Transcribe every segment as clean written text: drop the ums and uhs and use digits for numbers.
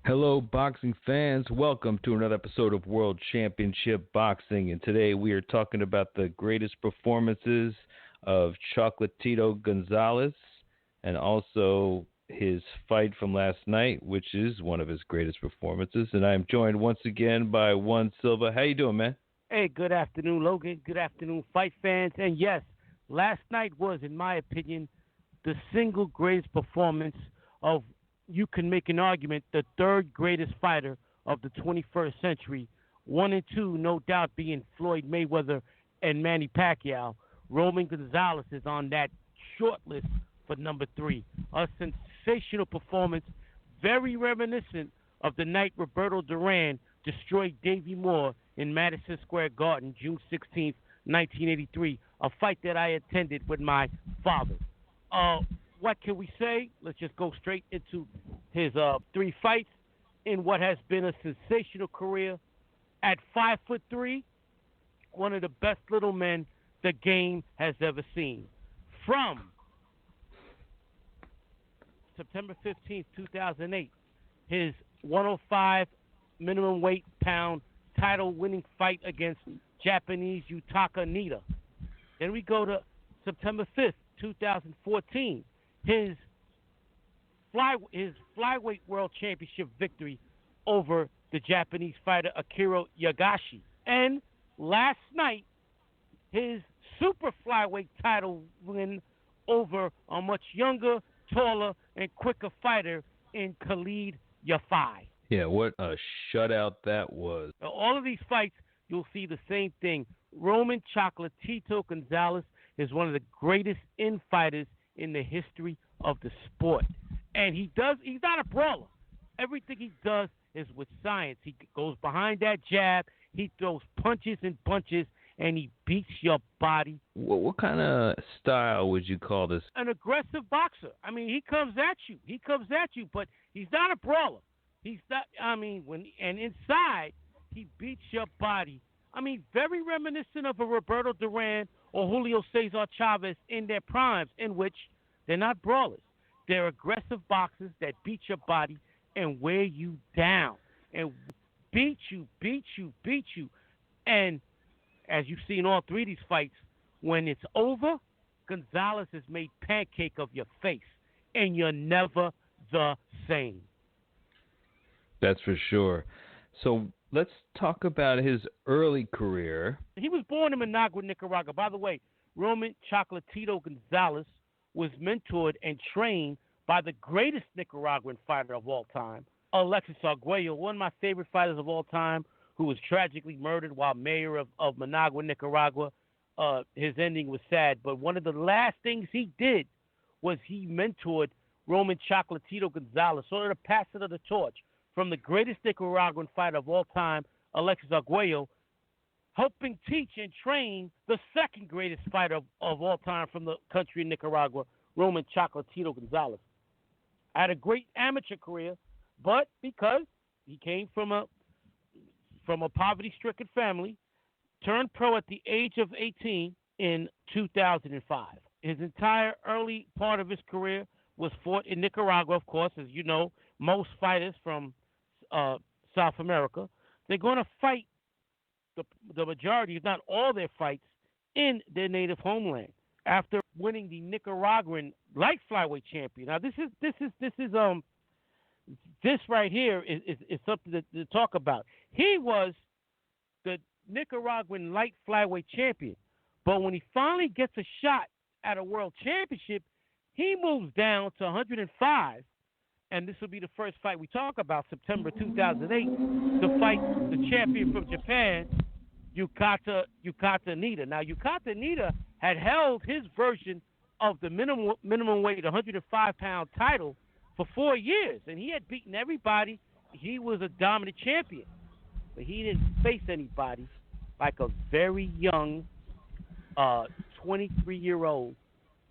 Hello, boxing fans. Welcome to another episode of World Championship Boxing. And today we are talking about the greatest performances of Chocolatito Gonzalez and also his fight from last night, which is one of his greatest performances. And I am joined once again by Juan Silva. How you doing, man? Hey, good afternoon, Logan. Good afternoon, fight fans. And yes, last night was, in my opinion, the single greatest performance of, you can make an argument, the third greatest fighter of the 21st century. 1 and 2, no doubt, being Floyd Mayweather and Manny Pacquiao. Roman Gonzalez is on that short list for number 3. A sensational performance, very reminiscent of the night Roberto Duran destroyed Davey Moore in Madison Square Garden, June 16th, 1983, a fight that I attended with my father. What can we say? Let's just go straight into his 3 fights in what has been a sensational career. At 5'3", one of the best little men the game has ever seen. From September 15th, 2008, his 105 minimum weight pound title-winning fight against Japanese YUTAKA NIIDA. Then we go to September 5th, 2014, his flyweight world championship victory over the Japanese fighter AKIRA YAEGASHI. And last night, his super flyweight title win over a much younger, taller, and quicker fighter in Khalid YAFAI. Yeah, what a shutout that was. Now, all of these fights, you'll see the same thing. Roman Chocolatito Gonzalez is one of the greatest infighters in the history of the sport. And he's not a brawler. Everything he does is with science. He goes behind that jab, he throws punches and bunches, and he beats your body. What kind of style would you call this? An aggressive boxer. I mean, he comes at you, but he's not a brawler. He's not, and inside, he beats your body. I mean, very reminiscent of a Roberto Duran or Julio Cesar Chavez in their primes, in which they're not brawlers. They're aggressive boxers that beat your body and wear you down and beat you. And as you've seen all 3 of these fights, when it's over, Gonzalez has made pancake of your face, and you're never the same. That's for sure. So let's talk about his early career. He was born in Managua, Nicaragua. By the way, Roman Chocolatito Gonzalez was mentored and trained by the greatest Nicaraguan fighter of all time, Alexis Arguello, one of my favorite fighters of all time, who was tragically murdered while mayor of Managua, Nicaragua. His ending was sad, but one of the last things he did was he mentored Roman Chocolatito Gonzalez, sort of the passing of the torch from the greatest Nicaraguan fighter of all time, Alexis Arguello, helping teach and train the second greatest fighter of all time from the country of Nicaragua, Roman Chocolatito Gonzalez. Had a great amateur career, but because he came from a poverty-stricken family, turned pro at the age of 18 in 2005. His entire early part of his career was fought in Nicaragua, of course, as you know, most fighters from South America. They're going to fight the majority, if not all their fights, in their native homeland. After winning the Nicaraguan light flyweight champion. Now this right here is something to talk about. He was the Nicaraguan light flyweight champion, but when he finally gets a shot at a world championship, he moves down to 105, and this will be the first fight we talk about, September 2008, to fight the champion from Japan, YUTAKA NIIDA. Now, YUTAKA NIIDA had held his version of the minimum weight 105-pound title for 4 years, and he had beaten everybody. He was a dominant champion, but he didn't face anybody like a very young 23-year-old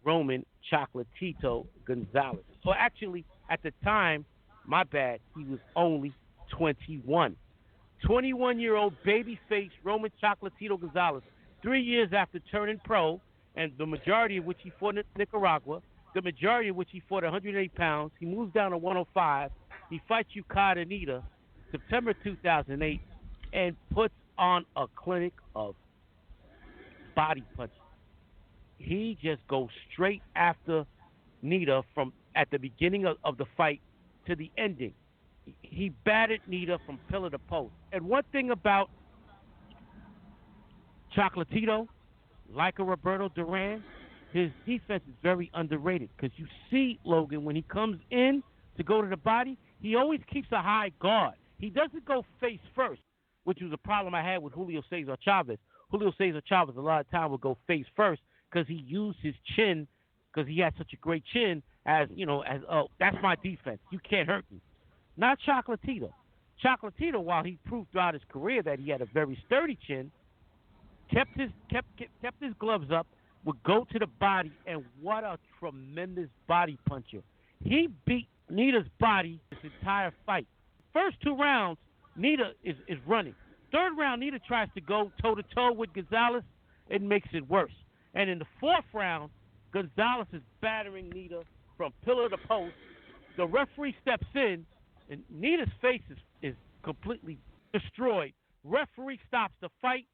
Roman Chocolatito Gonzalez. So actually, at the time, my bad, he was only 21. 21-year-old baby-faced Roman Chocolatito Gonzalez, 3 years after turning pro, and the majority of which he fought in Nicaragua, the majority of which he fought 108 pounds. He moves down to 105, He fights Yukata NIIDA September 2008 and puts on a clinic of body punches. He just goes straight after NIIDA from at the beginning of the fight to the ending. He battered NIIDA from pillar to post. And one thing about Chocolatito, like a Roberto Duran, his defense is very underrated because you see, Logan, when he comes in to go to the body, he always keeps a high guard. He doesn't go face first, which was a problem I had with Julio Cesar Chavez. Julio Cesar Chavez a lot of time would go face first because he used his chin because he had such a great chin as, that's my defense. You can't hurt me. Not Chocolatito. Chocolatito, while he proved throughout his career that he had a very sturdy chin, kept his gloves up, would go to the body, and what a tremendous body puncher. He beat NIIDA's body this entire fight. First 2 rounds, NIIDA is running. Third round, NIIDA tries to go toe-to-toe with Gonzalez. It makes it worse. And in the 4th round, Gonzalez is battering NIIDA from pillar to post. The referee steps in, and NIIDA's face is completely destroyed. Referee stops the fight.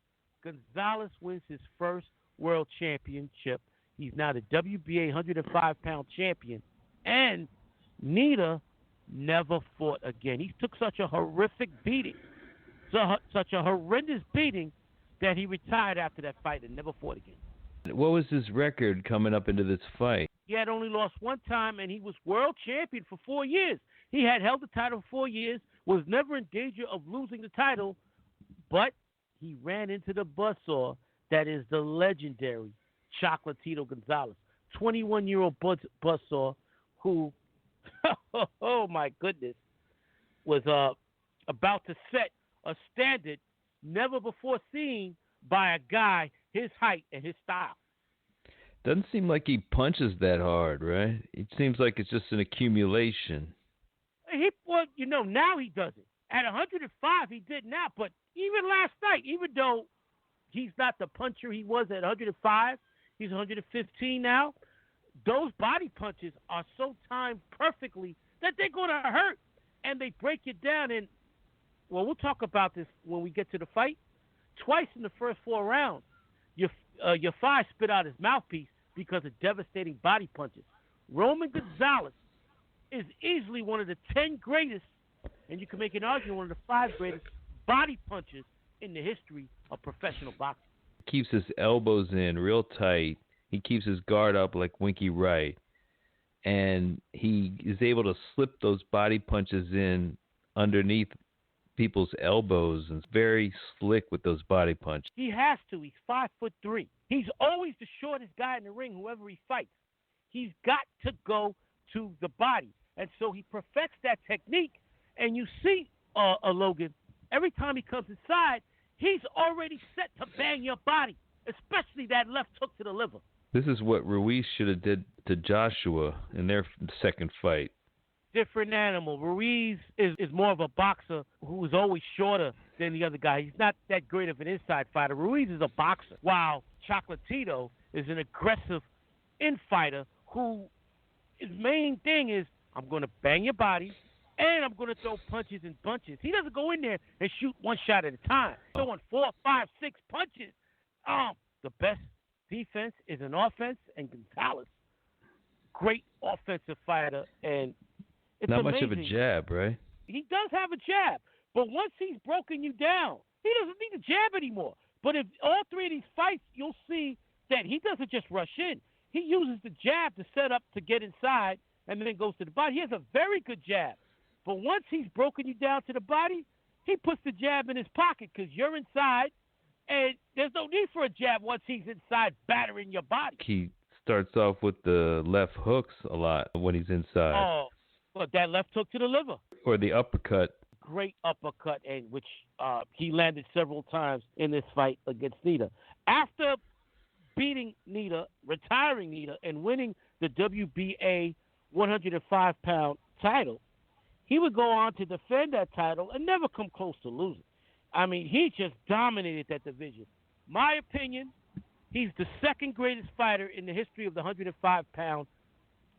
Gonzalez wins his first world championship. He's now the WBA 105-pound champion. And NIIDA never fought again. He took such a horrific beating, such a horrendous beating, that he retired after that fight and never fought again. What was his record coming up into this fight? He had only lost 1 time, and he was world champion for 4 years. He had held the title for 4 years, was never in danger of losing the title, but he ran into the buzzsaw that is the legendary Chocolatito Gonzalez, 21-year-old buzzsaw who, oh my goodness, was about to set a standard never before seen by a guy his height and his style. Doesn't seem like he punches that hard, right? It seems like it's just an accumulation. Now he doesn't. At 105, he did now, but even last night, even though he's not the puncher he was at 105, he's 115 now, those body punches are so timed perfectly that they're going to hurt, and they break you down. And, well, we'll talk about this when we get to the fight. Twice in the first 4 rounds, YAFAI spit out his mouthpiece because of devastating body punches. Roman Gonzalez is easily one of the 10 greatest, and you can make an argument, one of the 5 greatest body punchers in the history of professional boxing. Keeps his elbows in real tight. He keeps his guard up like Winky Wright. And he is able to slip those body punches in underneath people's elbows, and it's very slick with those body punches. He has to. He's 5'3". He's always the shortest guy in the ring, whoever he fights. He's got to go to the body. And so he perfects that technique. And you see, Logan, every time he comes inside, he's already set to bang your body, especially that left hook to the liver. This is what Ruiz should have did to Joshua in their second fight. Different animal. Ruiz is more of a boxer who is always shorter than the other guy. He's not that great of an inside fighter. Ruiz is a boxer, while Chocolatito is an aggressive infighter who his main thing is, I'm going to bang your body, and I'm going to throw punches and bunches. He doesn't go in there and shoot 1 shot at a time. Throwing 4, 5, 6 punches. The best defense is an offense, and Gonzalez, great offensive fighter, and it's not amazing. Much of a jab, right? He does have a jab, but once he's broken you down, he doesn't need a jab anymore. But if all 3 of these fights, you'll see that he doesn't just rush in. He uses the jab to set up to get inside and then goes to the body. He has a very good jab. But once he's broken you down to the body, he puts the jab in his pocket because you're inside, and there's no need for a jab once he's inside battering your body. He starts off with the left hooks a lot when he's inside. Oh, but that left hook to the liver. Or the uppercut. Great uppercut, and which he landed several times in this fight against NIIDA. After beating NIIDA, retiring NIIDA, and winning the WBA 105-pound title, he would go on to defend that title and never come close to losing. I mean, he just dominated that division. My opinion, he's the 2nd greatest fighter in the history of the 105-pound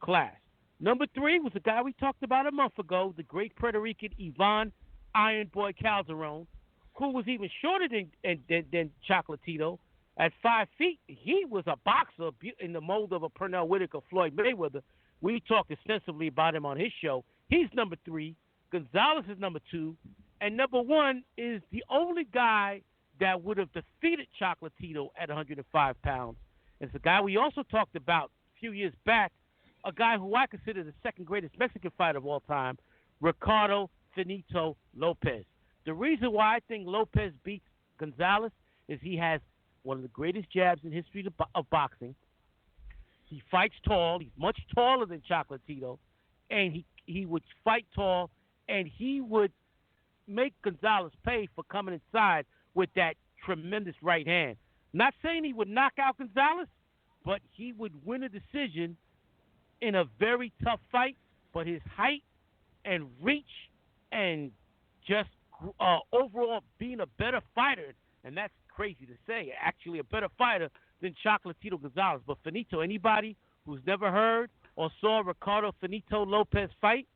class. Number 3 was a guy we talked about a month ago, the great Puerto Rican Ivan Iron Boy Calderon, who was even shorter than Chocolatito. At 5 feet, he was a boxer in the mold of a Pernell Whitaker, Floyd Mayweather. We talked extensively about him on his show. He's number 3. Gonzalez is number 2. And number 1 is the only guy that would have defeated Chocolatito at 105 pounds. It's a guy we also talked about a few years back, a guy who I consider the second greatest Mexican fighter of all time, Ricardo Finito Lopez. The reason why I think Lopez beats Gonzalez is he has one of the greatest jabs in history of boxing. He fights tall. He's much taller than Chocolatito, and he would fight tall, and he would make Gonzalez pay for coming inside with that tremendous right hand. Not saying he would knock out Gonzalez, but he would win a decision in a very tough fight. But his height and reach and just overall being a better fighter, and that's crazy to say, actually a better fighter than Chocolatito Gonzalez. But Finito, anybody who's never heard or saw Ricardo Finito Lopez fight,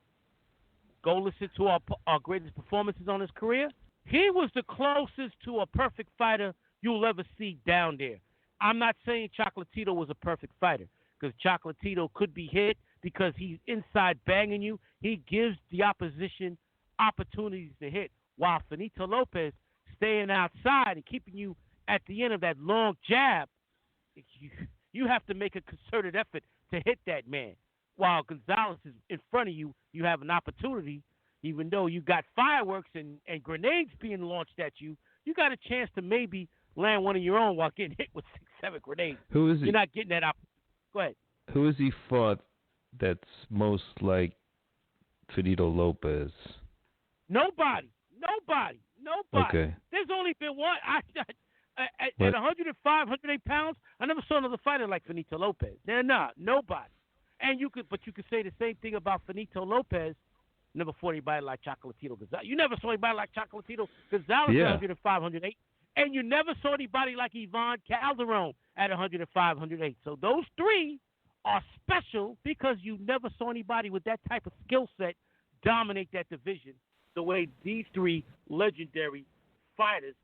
go listen to our greatest performances on his career. He was the closest to a perfect fighter you'll ever see down there. I'm not saying Chocolatito was a perfect fighter, because Chocolatito could be hit because he's inside banging you. He gives the opposition opportunities to hit, while Finito Lopez staying outside and keeping you at the end of that long jab. You have to make a concerted effort to hit that man. While Gonzalez is in front of you, you have an opportunity. Even though you got fireworks and grenades being launched at you, you got a chance to maybe land one of your own while getting hit with 6-7 grenades. Who is he? You're not getting that opportunity. Go ahead. Who has he fought that's most like Finito Lopez? Nobody. Okay. There's only been one. At 105, 108 pounds, I never saw another fighter like Finito Lopez. They're not. Nobody. And you could say the same thing about Finito Lopez. Never saw anybody like Chocolatito Gonzalez. You never saw anybody like Chocolatito Gonzalez at 105, 108. And you never saw anybody like Ivan Calderon at 105, 108. So those three are special because you never saw anybody with that type of skill set dominate that division the way these three legendary fighters,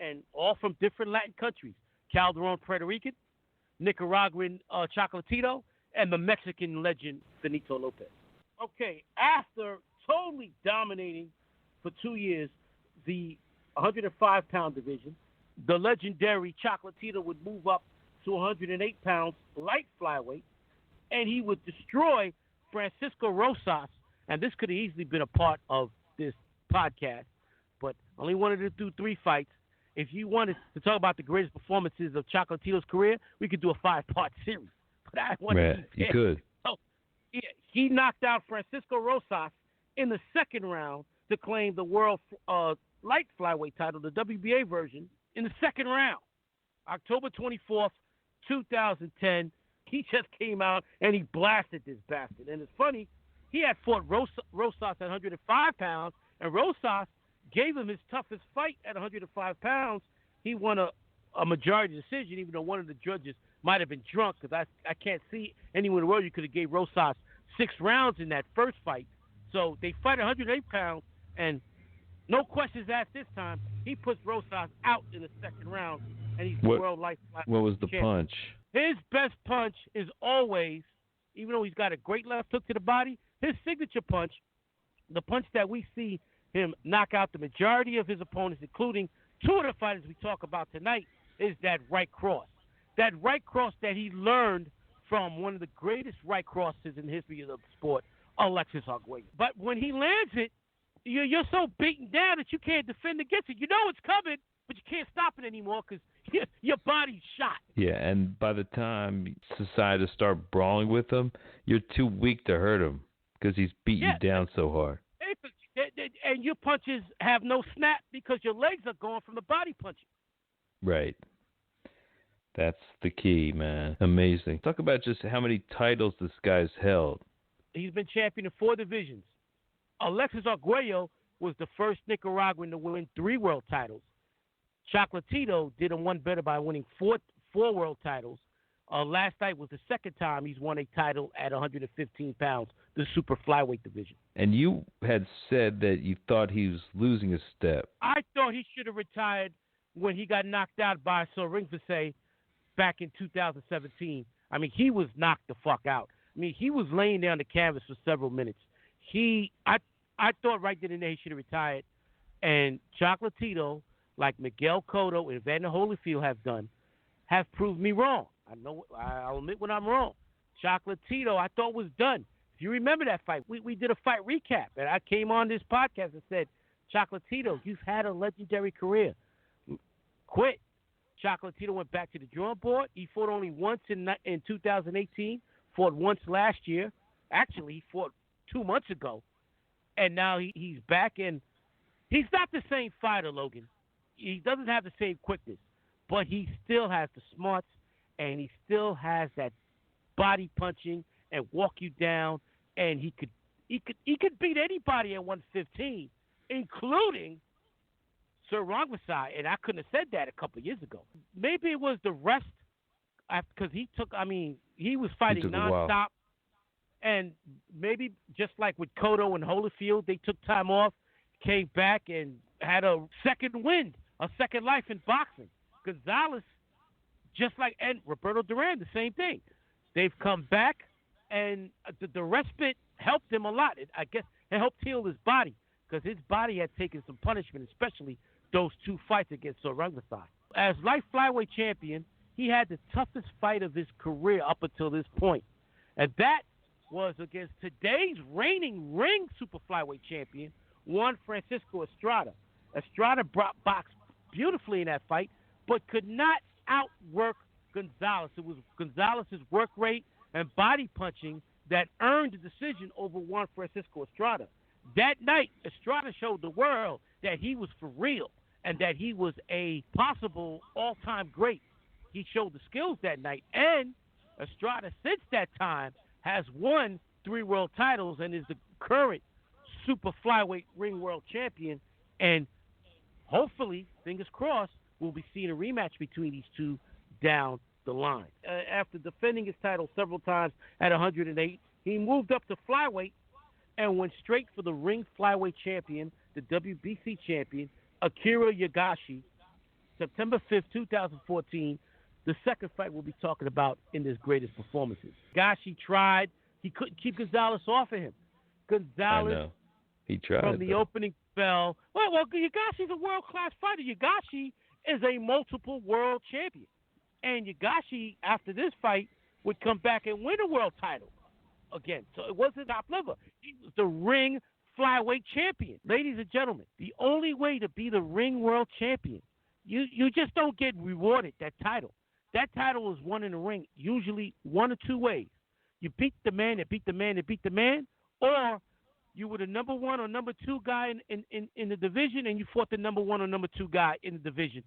and all from different Latin countries. Calderon, Puerto Rican, Nicaraguan Chocolatito, and the Mexican legend Finito Lopez. Okay, after totally dominating for 2 years the 105-pound division, the legendary Chocolatito would move up to 108 pounds light flyweight, and he would destroy Francisco Rosas. And this could have easily been a part of this podcast, but I only wanted to do 3 fights. If you wanted to talk about the greatest performances of Chocolatito's career, we could do a 5-part series. But I wanted to you could. So, yeah, he knocked out Francisco Rosas in the second round to claim the world light flyweight title, the WBA version, in the second round. October 24th, 2010, he just came out and he blasted this bastard. And it's funny, he had fought Rosas at 105 pounds, and Rosas gave him his toughest fight at 105 pounds. He won a majority decision, even though one of the judges might have been drunk, because I can't see anywhere in the world you could have gave Rosas 6 rounds in that first fight. So they fight 108 pounds, and no questions asked this time. He puts Rosas out in the second round, and he's the world light flyweight What was the champion. punch? His best punch is always, even though he's got a great left hook to the body, his signature punch, the punch that we see him knock out the majority of his opponents, including 2 of the fighters we talk about tonight, is that right cross. That right cross that he learned from one of the greatest right crosses in the history of the sport, Alexis Arguello. But when he lands it, you're so beaten down that you can't defend against it. You know it's coming, but you can't stop it anymore because your body's shot. Yeah, and by the time you decide to start brawling with him, you're too weak to hurt him because he's beating you down so hard. And your punches have no snap because your legs are gone from the body punching. Right. That's the key, man. Amazing. Talk about just how many titles this guy's held. He's been champion in 4 divisions. Alexis Arguello was the first Nicaraguan to win 3 world titles. Chocolatito did him one better by winning four world titles. Last night was the second time he's won a title at 115 pounds, the super flyweight division. And you had said that you thought he was losing a step. I thought he should have retired when he got knocked out by Ringfase back in 2017. I mean, he was knocked the fuck out. I mean, he was laying there on the canvas for several minutes. I thought right then and there he should have retired. And Chocolatito, like Miguel Cotto and Evander Holyfield have done, have proved me wrong. I'll admit when I'm wrong. Chocolatito, I thought was done. If you remember that fight, we did a fight recap, and I came on this podcast and said, Chocolatito, you've had a legendary career. Quit. Chocolatito went back to the drawing board. He fought only once in 2018, fought once last year. Actually, he fought 2 months ago. And now he's back, and he's not the same fighter, Logan. He doesn't have the same quickness, but he still has the smarts, and he still has that body punching and walk you down, and he could beat anybody at 115, including Sir Rongvasai, and I couldn't have said that a couple of years ago. Maybe it was the rest, because he was fighting nonstop. And maybe just like with Cotto and Holyfield, they took time off, came back, and had a second wind, a second life in boxing. Gonzalez, and Roberto Duran, the same thing. They've come back, and the respite helped him a lot. I guess it helped heal his body, because his body had taken some punishment, especially those 2 fights against Sir Rongvasai. As light flyweight champion, he had the toughest fight of his career up until this point. And that was against today's reigning ring super flyweight champion, Juan Francisco Estrada. Estrada boxed beautifully in that fight, but could not outwork Gonzalez. It was Gonzalez's work rate and body punching that earned the decision over Juan Francisco Estrada. That night, Estrada showed the world that he was for real and that he was a possible all-time great. He showed the skills that night, and Estrada, since that time, has won 3 world titles and is the current super flyweight ring world champion. And hopefully, fingers crossed, we'll be seeing a rematch between these two down the line. After defending his title several times at 108, he moved up to flyweight and went straight for the ring flyweight champion, the WBC champion, AKIRA YAEGASHI, September 5th, 2014. The second fight we'll be talking about in his greatest performances. Gashi tried. He couldn't keep Gonzalez off of him. Gonzalez, I know. He tried. From the opening bell. Well, Yagashi's a world-class fighter. Yagashi is a multiple world champion. And Yagashi, after this fight, would come back and win a world title again. So it wasn't top level. He was the ring flyweight champion. Ladies and gentlemen, the only way to be the ring world champion, you just don't get rewarded that title. That title is won in the ring, usually 1 or 2 ways. You beat the man that beat the man that beat the man, or you were the number 1 or number 2 guy in the division, and you fought the number 1 or number 2 guy in the division.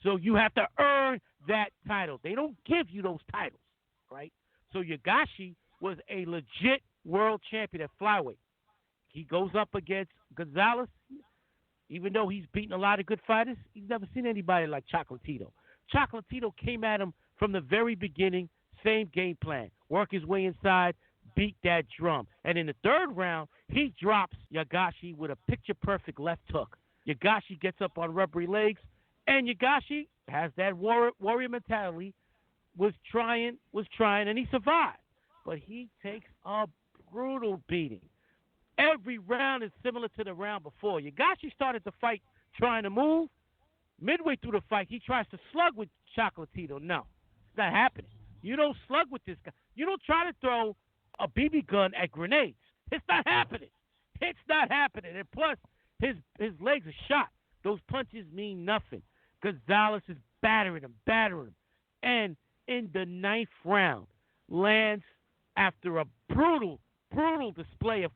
So you have to earn that title. They don't give you those titles, right? So Yagashi was a legit world champion at flyweight. He goes up against Gonzalez. Even though he's beaten a lot of good fighters, he's never seen anybody like Chocolatito. Chocolatito came at him from the very beginning, same game plan. Work his way inside, beat that drum. And in the third round, he drops Yagashi with a picture-perfect left hook. Yagashi gets up on rubbery legs, and Yagashi has that warrior mentality, was trying, and he survived. But he takes a brutal beating. Every round is similar to the round before. Yagashi started the fight trying to move. Midway through the fight, he tries to slug with Chocolatito. No, it's not happening. You don't slug with this guy. You don't try to throw a BB gun at grenades. It's not happening. It's not happening. And plus, his legs are shot. Those punches mean nothing. Gonzalez is battering him. And in the 9th round, lands after a brutal display of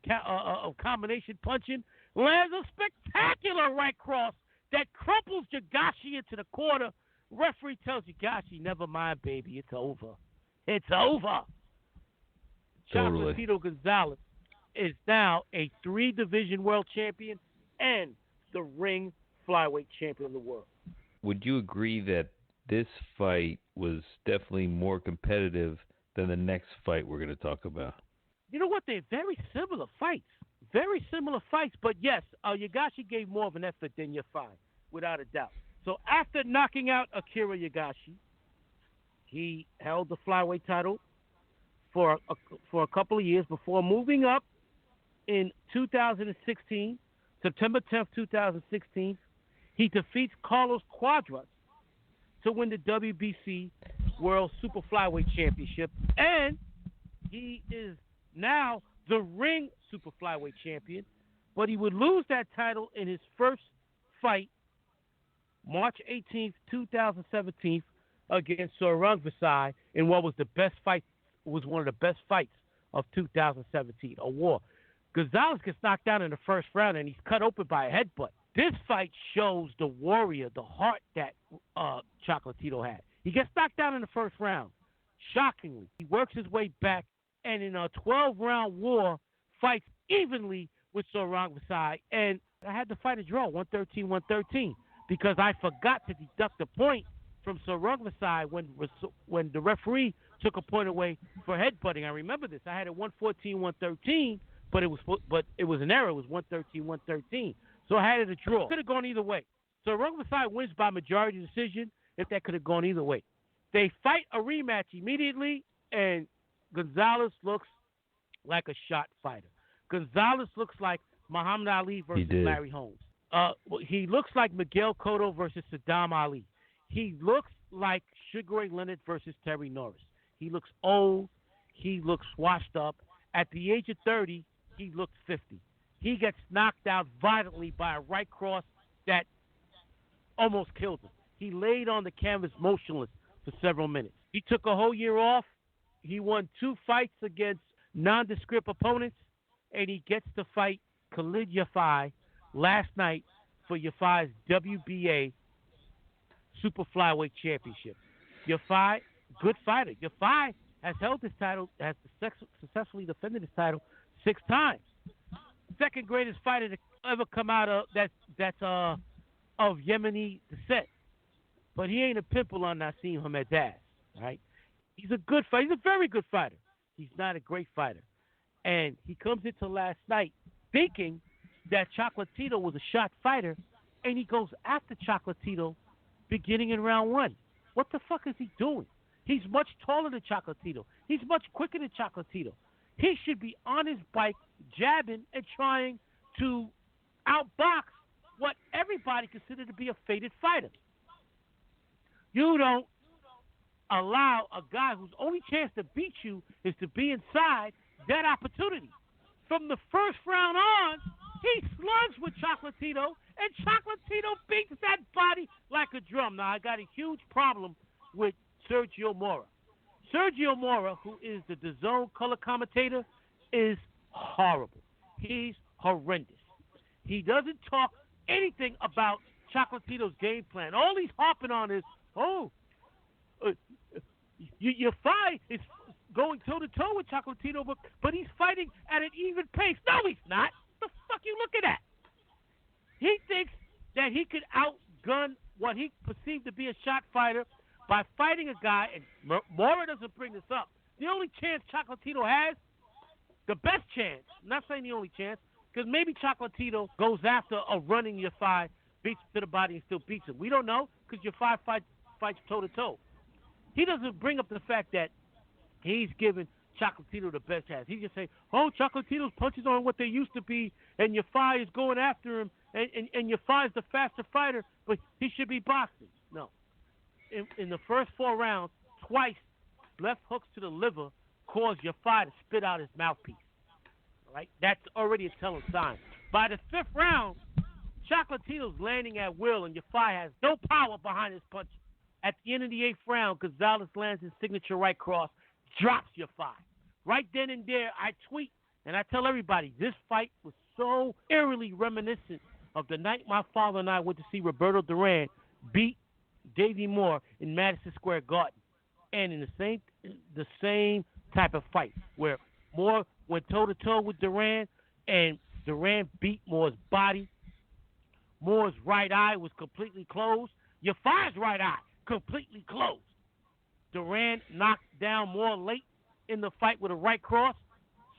combination punching, lands a spectacular right cross that crumples Yagashi into the corner. Referee tells Yagashi, never mind, baby, it's over. It's over. Totally. Chocolatito Gonzalez is now a 3-division world champion and the ring flyweight champion of the world. Would you agree that this fight was definitely more competitive than the next fight we're going to talk about. You know what? They're very similar fights. Very similar fights, but yes, Yagashi gave more of an effort than YAFAI, without a doubt. So after knocking out AKIRA Yagashi, he held the flyweight title for a couple of years before moving up in 2016, September 10th, 2016. He defeats Carlos Cuadras to win the WBC World Super Flyweight Championship, and he is now the ring Super Flyweight Champion, but he would lose that title in his first fight, March 18th, 2017, against Sarang Vasai in what was one of the best fights of 2017, a war. Gonzalez gets knocked down in the first round, and he's cut open by a headbutt. This fight shows the warrior, the heart that Chocolatito had. He gets knocked down in the first round. Shockingly, he works his way back, and in a 12-round war, fights evenly with Sarang Vasai. And I had to fight a draw, 113-113, because I forgot to deduct a point from Sarang Vasai when the referee took a point away for headbutting. I remember this. I had it 114-113, but it was an error. It was 113-113. So I had it a draw. Could have gone either way. Sarang Vasai wins by majority decision. If that could have gone either way. They fight a rematch immediately, and Gonzalez looks like a shot fighter. Gonzalez looks like Muhammad Ali versus Larry Holmes. He looks like Miguel Cotto versus Saddam Ali. He looks like Sugar Ray Leonard versus Terry Norris. He looks old. He looks washed up. At the age of 30, he looked 50. He gets knocked out violently by a right cross that almost killed him. He laid on the canvas motionless for several minutes. He took a whole year off. He won 2 fights against nondescript opponents, and he gets to fight Khalid YAFAI last night for YAFAI's WBA Super Flyweight Championship. YAFAI, good fighter. YAFAI has held this title, has successfully defended his title 6 times. Second greatest fighter to ever come out of of Yemeni descent. But he ain't a pimple on Nassim Hamad's ass, right? He's a good fighter. He's a very good fighter. He's not a great fighter. And he comes into last night thinking that Chocolatito was a shot fighter, and he goes after Chocolatito beginning in round 1. What the fuck is he doing? He's much taller than Chocolatito. He's much quicker than Chocolatito. He should be on his bike, jabbing and trying to outbox what everybody considered to be a faded fighter. You don't allow a guy whose only chance to beat you is to be inside that opportunity. From the first round on, he slugs with Chocolatito, and Chocolatito beats that body like a drum. Now, I got a huge problem with Sergio Mora. Sergio Mora, who is the DAZN color commentator, is horrible. He's horrendous. He doesn't talk anything about Chocolatito's game plan. All he's harping on is, YAFAI is going toe-to-toe with Chocolatito, but he's fighting at an even pace. No, he's not. What the fuck you looking at? He thinks that he could outgun what he perceived to be a shot fighter by fighting a guy, and Mora doesn't bring this up. The only chance Chocolatito has, the best chance, I'm not saying the only chance, because maybe Chocolatito goes after a running YAFAI, beats him to the body and still beats him. We don't know, because YAFAI fights toe-to-toe. He doesn't bring up the fact that he's giving Chocolatito the best chance. He just say, Chocolatito's punches aren't what they used to be, and YAFAI is going after him, and YAFAI is the faster fighter, but he should be boxing. No. In the first 4 rounds, twice, left hooks to the liver caused YAFAI to spit out his mouthpiece. All right? That's already a telling sign. By the 5th round, Chocolatito's landing at will, and YAFAI has no power behind his punches. At the end of the 8th round, Gonzalez lands his signature right cross, drops YAFAI. Right then and there, I tweet, and I tell everybody, this fight was so eerily reminiscent of the night my father and I went to see Roberto Duran beat Davey Moore in Madison Square Garden. And in the same type of fight, where Moore went toe-to-toe with Duran, and Duran beat Moore's body. Moore's right eye was completely closed. YAFAI's right eye completely closed. Duran knocked down more late in the fight with a right cross.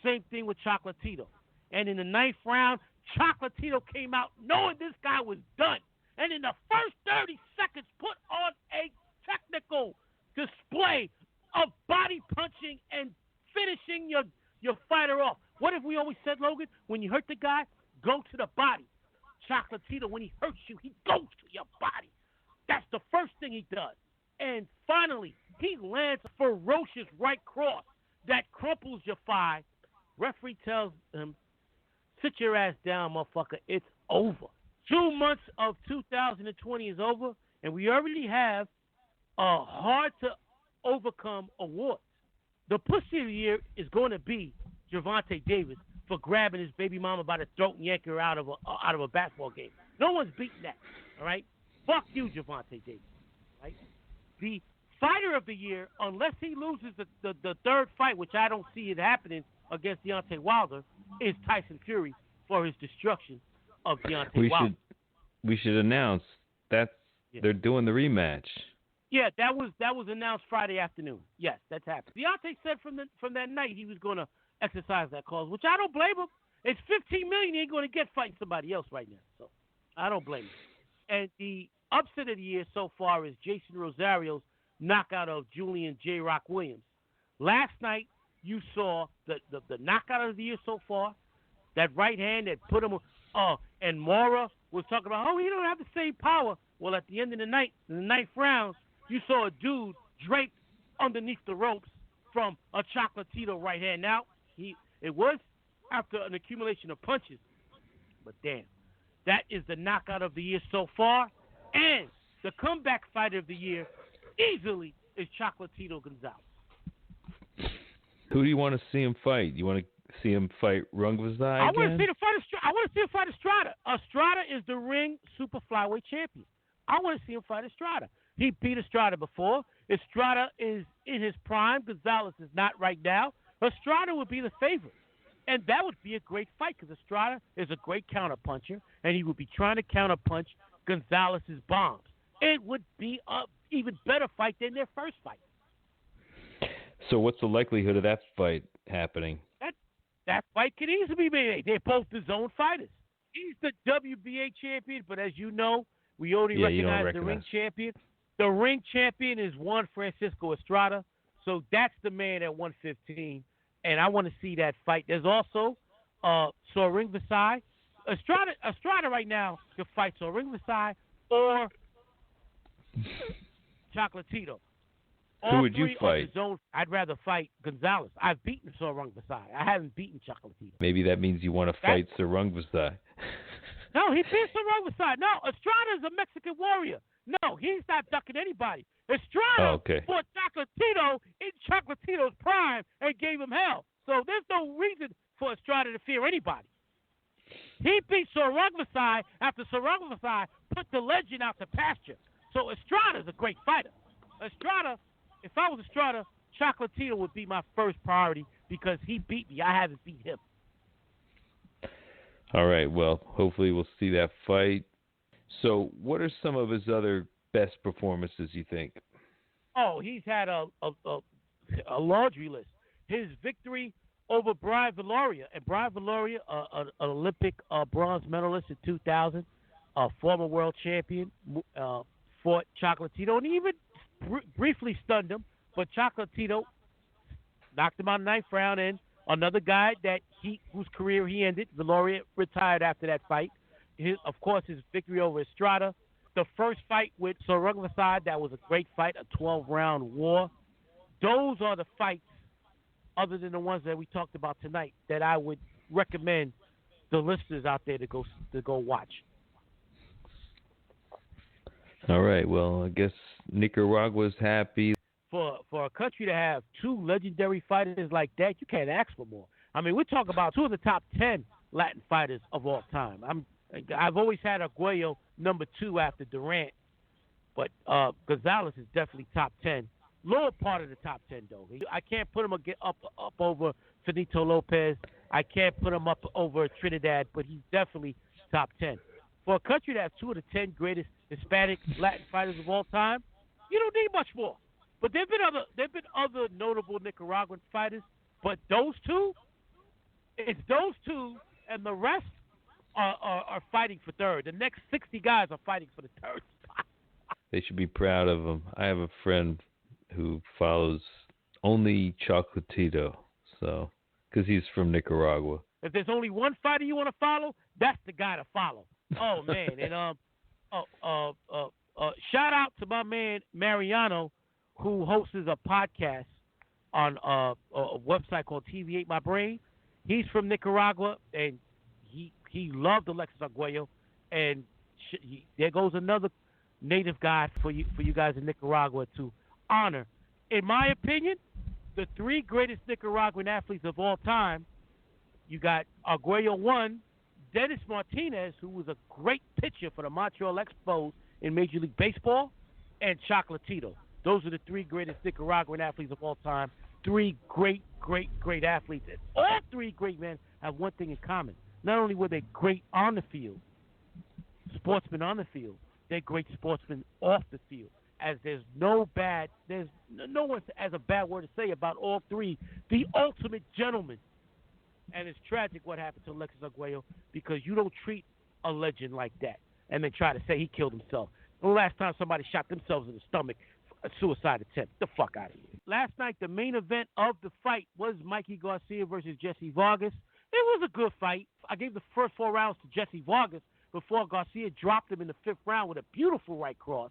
Same thing with Chocolatito. And in the 9th round, Chocolatito came out knowing this guy was done. And in the first 30 seconds, put on a technical display of body punching and finishing your fighter off. What have we always said, Logan? When you hurt the guy, go to the body. Chocolatito, when he hurts you, he goes to your body. That's the first thing he does. And finally, he lands a ferocious right cross that crumples YAFAI. Referee tells him, sit your ass down, motherfucker. It's over. 2 months of 2020 is over, and we already have a hard-to-overcome award. The Pussy of the Year is going to be Gervonta Davis for grabbing his baby mama by the throat and yanking her out of a basketball game. No one's beating that, all right? Fuck you, Gervonta Davis, right? The Fighter of the Year, unless he loses the third fight, which I don't see it happening against Deontay Wilder, is Tyson Fury for his destruction of Deontay Wilder. We should announce that they're doing the rematch. Yeah, that was announced Friday afternoon. Yes, that's happened. Deontay said from that night he was going to exercise that clause, which I don't blame him. It's $15 million he ain't going to get fighting somebody else right now, so I don't blame him. And the upset of the year so far is Jason Rosario's knockout of Julian J. Rock Williams. Last night you saw the knockout of the year so far, that right hand that put him. And Mora was talking about, he don't have the same power. Well, at the end of the night, in the 9th round, you saw a dude draped underneath the ropes from a Chocolatito right hand. Now, it was after an accumulation of punches, but damn, that is the knockout of the year so far. And the comeback fighter of the year easily is Chocolatito Gonzalez. Who do you want to see him fight? You want to see him fight Rungvisai again? I want to see him fight Estrada. Estrada is the ring super flyweight champion. I want to see him fight Estrada. He beat Estrada before. Estrada is in his prime. Gonzalez is not right now. Estrada would be the favorite. And that would be a great fight because Estrada is a great counterpuncher, and he would be trying to counterpunch Gonzalez's bombs. It would be an even better fight than their first fight. So what's the likelihood of that fight happening? That fight could easily be made. They're both his own fighters. He's the WBA champion, but as you know, we only recognize the ring champion. The ring champion is Juan Francisco Estrada, so that's the man at 115, and I want to see that fight. There's also Sorin Vasai. Estrada right now can fight Sorin Vasai or Chocolatito. Who would you fight? I'd rather fight Gonzalez. I've beaten Sorin Vasai. I haven't beaten Chocolatito. Maybe that means you want to fight Sorin Vasai. No, he beat Sorin Vasai. No, Estrada is a Mexican warrior. No, he's not ducking anybody. Estrada fought Chocolatito in Chocolatito's prime and gave him hell. So there's no reason for Estrada to fear anybody. He beat Sorin Vasai after Sorin Vasai put the legend out to pasture. So Estrada's a great fighter. Estrada, if I was Estrada, Chocolatito would be my first priority because he beat me. I haven't beat him. All right, well, hopefully we'll see that fight. So what are some of his other best performances, you think? Oh, he's had a laundry list. His victory over Brian Viloria. And Brian Viloria, an Olympic bronze medalist in 2000, a former world champion, fought Chocolatito and even briefly stunned him. But Chocolatito knocked him out in the 9th round. And another guy whose career he ended, Viloria retired after that fight. Of course, his victory over Estrada. The first fight with Sorin Vasai, that was a great fight, a 12-round war. Those are the fights, other than the ones that we talked about tonight, that I would recommend the listeners out there to go watch. All right. Well, I guess Nicaragua's happy. For a country to have two legendary fighters like that, you can't ask for more. I mean, we're talking about two of the top 10 Latin fighters of all time. I've always had Arguello number 2 after Durant, but Gonzalez is definitely top 10. Lower part of the top 10, though. I can't put him up over Finito Lopez. I can't put him up over Trinidad, but he's definitely top 10. For a country that has two of the 10 greatest Hispanic Latin fighters of all time, You don't need much more. But there've been other notable Nicaraguan fighters, but those two, it's those two, and the rest are fighting for third. The next 60 guys are fighting for the third spot. They should be proud of him. I have a friend who follows only Chocolatito, so because he's from Nicaragua. If there's only one fighter you want to follow, that's the guy to follow. Oh man, and shout out to my man Mariano, who hosts a podcast on a website called TV Ate My Brain. He's from Nicaragua, and he loved Alexis Arguello, and there goes another native guy for you guys in Nicaragua to honor. In my opinion, the three greatest Nicaraguan athletes of all time. You got Arguello 1, Dennis Martinez, who was a great pitcher for the Montreal Expos in Major League Baseball, and Chocolatito. Those are the three greatest Nicaraguan athletes of all time. Three great athletes. And all three great men have one thing in common. Not only were they great on the field, sportsmen on the field, they're great sportsmen off the field. As there's no one has a bad word to say about all three. The ultimate gentlemen. And it's tragic what happened to Alexis Arguello, because you don't treat a legend like that and then try to say he killed himself. The last time somebody shot themselves in the stomach, a suicide attempt. Get the fuck out of here. Last night, the main event of the fight was Mikey Garcia versus Jesse Vargas. It was a good fight. I gave the first 4 rounds to Jesse Vargas before Garcia dropped him in the 5th round with a beautiful right cross.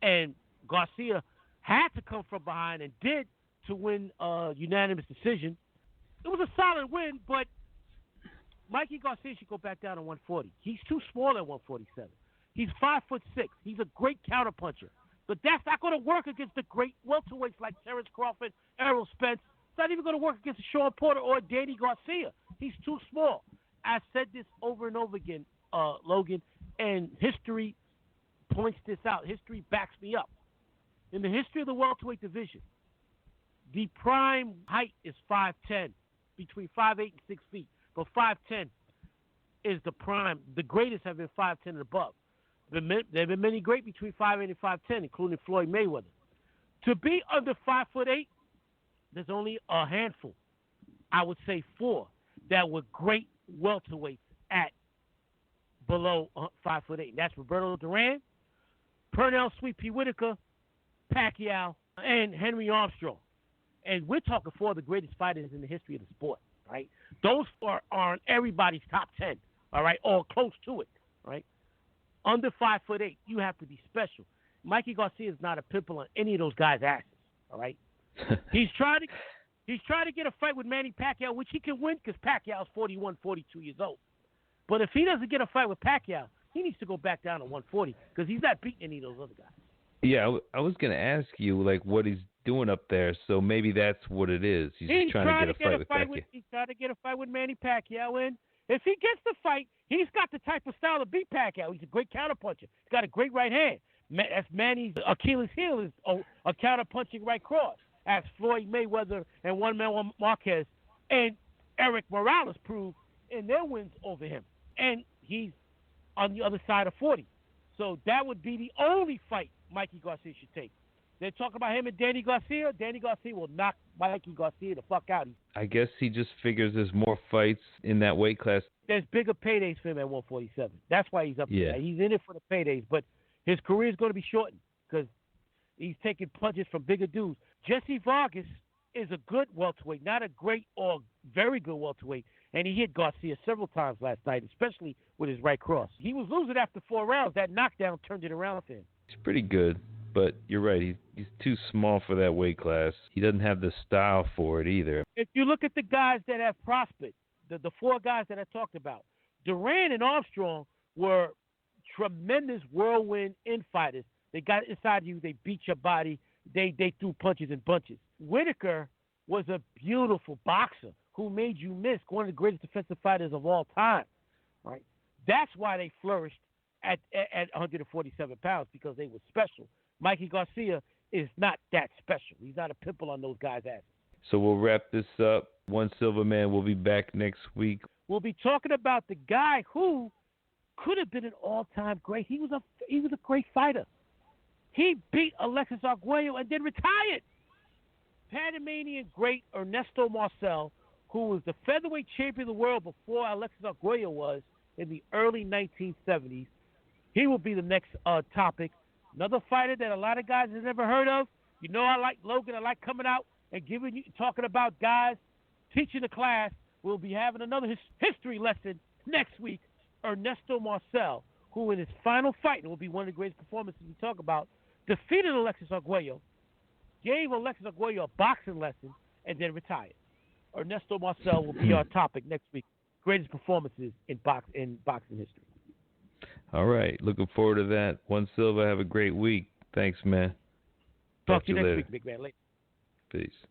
And Garcia had to come from behind and did to win a unanimous decision. It was a solid win, but Mikey Garcia should go back down to 140. He's too small at 147. He's 5'6". He's a great counterpuncher. But that's not going to work against the great welterweights like Terrence Crawford, Errol Spence. It's not even going to work against Sean Porter or Danny Garcia. He's too small. I've said this over and over again, Logan, and history points this out. History backs me up. In the history of the welterweight division, the prime height is 5'10", between 5'8" and 6 feet. But 5'10" is the prime. The greatest have been 5'10" and above. There have been many great between 5'8" and 5'10", including Floyd Mayweather. To be under 5'8", there's only a handful. I would say 4 that were great welterweights at below 5'8". That's Roberto Duran, Pernell Sweet Pea Whitaker, Pacquiao, and Henry Armstrong. And we're talking 4 of the greatest fighters in the history of the sport, right? Those are on everybody's top 10, all right, or close to it, right? Under 5'8", you have to be special. Mikey Garcia is not a pimple on any of those guys' asses, all right? He's trying to get a fight with Manny Pacquiao, which he can win because Pacquiao's 41, 42 years old. But if he doesn't get a fight with Pacquiao, he needs to go back down to 140 because he's not beating any of those other guys. Yeah, I was going to ask you, like, what he's doing up there, so maybe that's what it is. He's trying to get a fight with Pacquiao. He's trying to get a fight with Manny Pacquiao, and if he gets the fight, he's got the type of style to beat Pacquiao. He's a great counterpuncher. He's got a great right hand. That's Manny's Achilles heel is a counterpunching right cross, as Floyd Mayweather and Juan Manuel Marquez and Eric Morales proved in their wins over him. And he's on the other side of 40. So that would be the only fight Mikey Garcia should take. They're talking about him and Danny Garcia. Danny Garcia will knock Mikey Garcia the fuck out. I guess he just figures there's more fights in that weight class. There's bigger paydays for him at 147. That's why he's up there. He's in it for the paydays, but his career is going to be shortened because he's taking punches from bigger dudes. Jesse Vargas is a good welterweight, not a great or very good welterweight, and he hit Garcia several times last night, especially with his right cross. He was losing after 4 rounds. That knockdown turned it around for him. He's pretty good, but you're right. He's too small for that weight class. He doesn't have the style for it either. If you look at the guys that have prospered, the 4 guys that I talked about, Duran and Armstrong were tremendous whirlwind infighters. They got inside you. They beat your body. They threw punches in bunches. Whitaker was a beautiful boxer who made you miss, one of the greatest defensive fighters of all time. Right? That's why they flourished at 147 pounds, because they were special. Mikey Garcia is not that special. He's not a pimple on those guys' asses. So we'll wrap this up. One Silverman will be back next week. We'll be talking about the guy who could have been an all-time great. He was a great fighter. He beat Alexis Arguello and then retired. Panamanian great Ernesto Marcel, who was the featherweight champion of the world before Alexis Arguello was in the early 1970s. He will be the next topic. Another fighter that a lot of guys have never heard of. You know I like Logan. I like coming out and talking about guys, teaching the class. We'll be having another history lesson next week. Ernesto Marcel, who in his final fight, and will be one of the greatest performances we talk about, defeated Alexis Arguello, gave Alexis Arguello a boxing lesson, and then retired. Ernesto Marcel will be our topic next week. Greatest performances in boxing history. All right. Looking forward to that. Juan Silva, have a great week. Thanks, man. Talk to you next later. week, big man. Later. Peace.